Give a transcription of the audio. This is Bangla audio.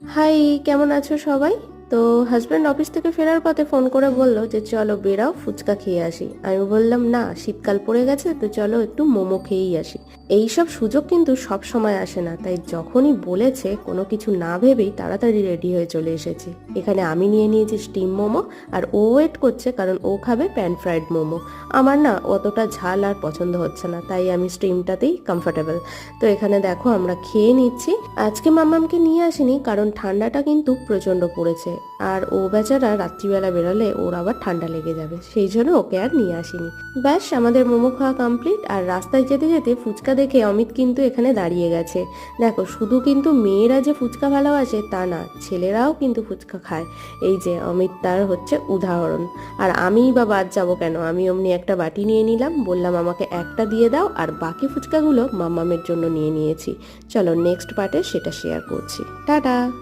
হাই, কেমন আছো সবাই? তো হাজব্যান্ড অফিস থেকে ফেরার পথে ফোন করে বলল যে চলো বেরাও, ফুচকা খেয়ে আসি। আমি বললাম না, শীতকাল পড়ে গেছে, তো চলো একটু মোমো খেয়েই আসি। এই সব সুযোগ কিন্তু সব সময় আসে না, তাই যখনই বলেছে কোনো কিছু না ভেবেই তাড়াতাড়ি রেডি হয়ে চলে এসেছি। এখানে আমি নিয়ে নিয়েছি স্টিম মোমো, আর ও ওয়েট করছে কারণ ও খাবে প্যান ফ্রাইড মোমো। আমার না অতটা ঝাল আর পছন্দ হচ্ছে না, তাই আমি স্টিমটাতেই কমফোর্টেবল। তো এখানে দেখো আমরা খেয়ে নিচ্ছি। আজকে মামামকে নিয়ে আসিনি কারণ ঠান্ডাটা কিন্তু প্রচন্ড পড়েছে, আর ও বেচারা রাত্রিবেলা বেরোলে ওর আবার ঠান্ডা লেগে যাবে, সেই জন্য ওকে আর নিয়ে আসিনি। ব্যাস, আমাদের মোমো খাওয়া কমপ্লিট। আর রাস্তায় যেতে যেতে ফুচকা দেখে অমিত কিন্তু এখানে দাঁড়িয়ে গেছে। দেখো, শুধু কিন্তু মেয়েরা যে ফুচকা ভালোবাসে তা না, ছেলেরাও কিন্তু ফুচকা খায়। এই যে অমিত তার হচ্ছে উদাহরণ। আর আমিই বা বাদ যাবো কেন? আমি অমনি একটা বাটি নিয়ে নিলাম, বললাম আমাকে একটা দিয়ে দাও, আর বাকি ফুচকাগুলো মামামের জন্য নিয়ে নিয়েছি। চলো নেক্সট পার্টে সেটা শেয়ার করছি। টাটা।